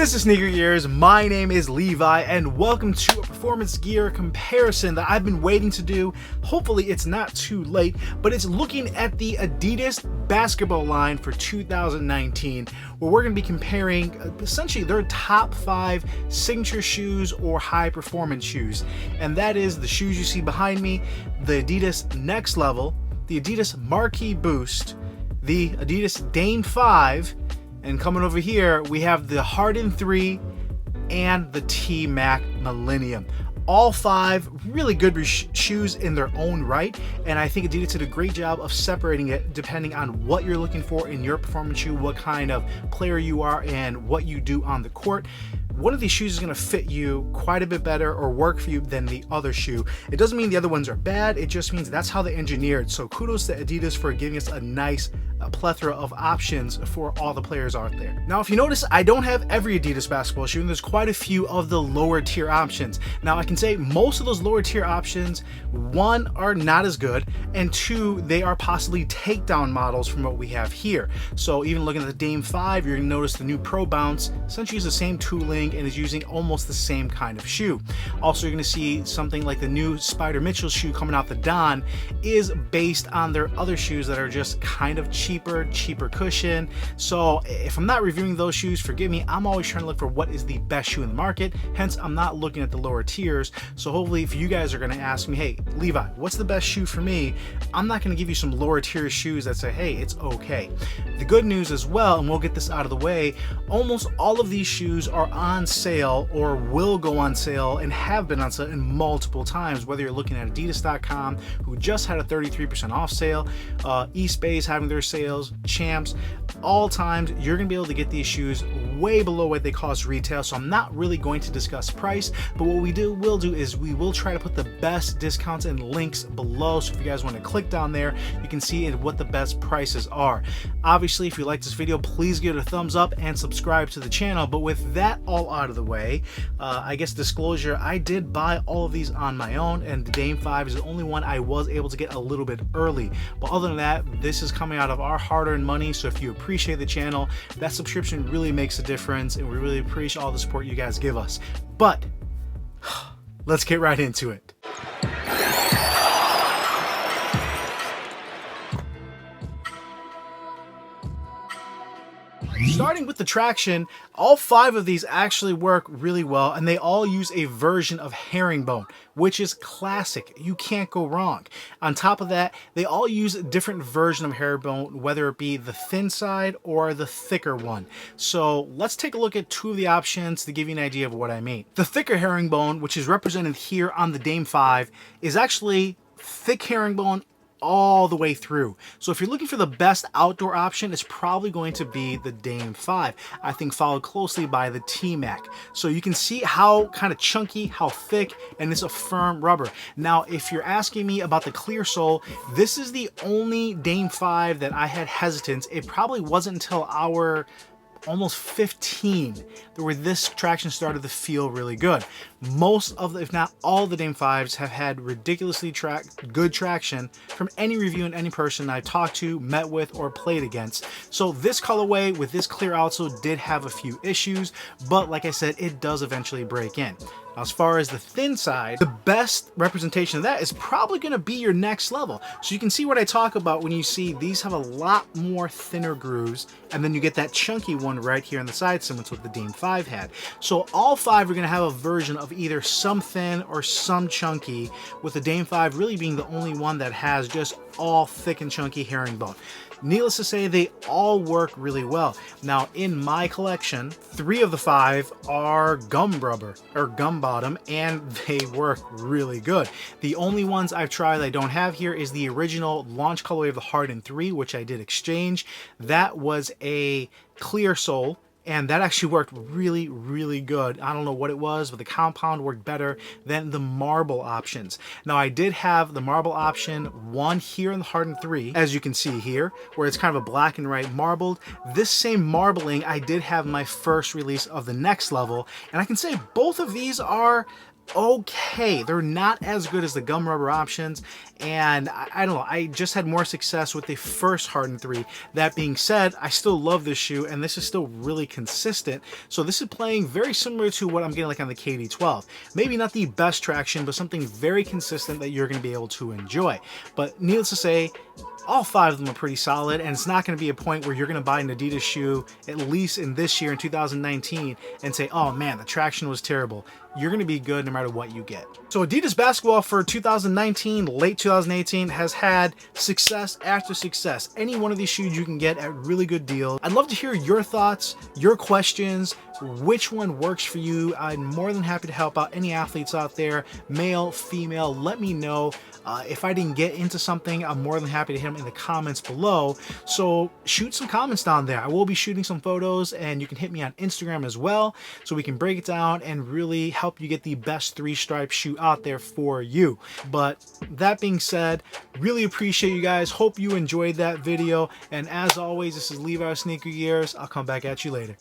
This is Sneaker Gears. My name is Levi, and welcome to a performance gear comparison that I've been waiting to do. Hopefully it's not too late, but it's looking at the Adidas Basketball line for 2019, where we're going to be comparing essentially their top 5 signature shoes or high performance shoes. And that is the shoes you see behind me, the Adidas Next Level, the Adidas Marquee Boost, the Adidas Dame 5, and coming over here, we have the Harden 3 and the T-Mac Millenium. All 5 really good shoes in their own right, and I think Adidas did a great job of separating it depending on what you're looking for in your performance shoe, what kind of player you are, and what you do on the court. One of these shoes is going to fit you quite a bit better or work for you than the other shoe. It doesn't mean the other ones are bad, it just means that's how they engineered. So kudos to Adidas for giving us a nice plethora of options for all the players out there. Now, if you notice, I don't have every Adidas basketball shoe, and there's quite a few of the lower tier options. Now, I can say most of those lower tier options, 1, are not as good, and 2, they are possibly takedown models from what we have here. So even looking at the Dame 5, you're going to notice the new Pro Bounce essentially uses the same tooling and is using almost the same kind of shoe. Also, you're going to see something like the new Spider Mitchell shoe coming out the Don is based on their other shoes that are just kind of cheaper cushion. So if I'm not reviewing those shoes, forgive me. I'm always trying to look for what is the best shoe in the market. Hence, I'm not looking at the lower tiers. So hopefully, if you guys are going to ask me, hey, Levi, what's the best shoe for me? I'm not going to give you some lower tier shoes that say, hey, it's okay. The good news as well, and we'll get this out of the way, almost all of these shoes are on sale or will go on sale and have been on sale in multiple times, whether you're looking at Adidas.com, who just had a 33% off sale, Eastbay's having their sales, Champs, all times you're going to be able to get these shoes way below what they cost retail. So I'm not really going to discuss price, but what we will do is we will try to put the best discounts and links below. So if you guys want to click down there, you can see what the best prices are. Obviously, if you like this video, please give it a thumbs up and subscribe to the channel. But with that all out of the way, I guess disclosure, I did buy all of these on my own, and the Dame 5 is the only one I was able to get a little bit early. But other than that, this is coming out of our hard-earned money. So if you appreciate the channel, that subscription really makes a difference, and we really appreciate all the support you guys give us. But let's get right into it. Starting with the traction, all 5 of these actually work really well, and they all use a version of herringbone, which is classic. You can't go wrong. On top of that, they all use a different version of herringbone, whether it be the thin side or the thicker one. So let's take a look at 2 of the options to give you an idea of what I mean. The thicker herringbone, which is represented here on the Dame 5, is actually thick herringbone all the way through. So if you're looking for the best outdoor option, it's probably going to be the Dame 5. I think followed closely by the T-Mac. So you can see how kind of chunky, how thick, and it's a firm rubber. Now, if you're asking me about the clear sole, this is the only Dame 5 that I had hesitance. It probably wasn't until our almost 15 where this traction started to feel really good. Most of the, if not all, the Dame 5s have had ridiculously good traction from any review and any person I talked to, met with, or played against. So this colorway with this clear outsole did have a few issues, but like I said, it does eventually break in. Now, as far as the thin side, the best representation of that is probably going to be your Next Level. So you can see what I talk about when you see these have a lot more thinner grooves, and then you get that chunky one right here on the side, similar to what the Dame 5 had. So all 5 are going to have a version of either some thin or some chunky, with the Dame 5 really being the only one that has just all thick and chunky herringbone. Needless to say, they all work really well. Now, in my collection, 3 of the 5 are gum rubber or gum bottom, and they work really good. The only ones I've tried I don't have here is the original launch colorway of the Harden 3, which I did exchange. That was a clear sole, and that actually worked really good. I don't know what it was, but the compound worked better than the marble options. Now, I did have the marble option 1 here in the Harden 3, as you can see here, where it's kind of a black and white marbled. This same marbling I did have my first release of the Next Level, and I can say both of these are okay. They're not as good as the gum rubber options, and I don't know, I just had more success with the first Harden 3. That being said, I still love this shoe, and this is still really consistent. So this is playing very similar to what I'm getting like on the KD12. Maybe not the best traction, but something very consistent that you're going to be able to enjoy. But needless to say, all 5 of them are pretty solid, and it's not going to be a point where you're going to buy an Adidas shoe, at least in this year, in 2019, and say, oh man, the traction was terrible. You're going to be good no matter what you get. So Adidas Basketball for 2019, late 2018, has had success after success. Any one of these shoes you can get at really good deals. I'd love to hear your thoughts, your questions, which one works for you. I'm more than happy to help out any athletes out there, male, female. Let me know. If I didn't get into something, I'm more than happy to hit them in the comments below. So shoot some comments down there. I will be shooting some photos, and you can hit me on Instagram as well, so we can break it down and really help you get the best 3-stripe shoe out there for you. But that being said, really appreciate you guys. Hope you enjoyed that video. And as always, this is Levi Sneaker Gears. I'll come back at you later.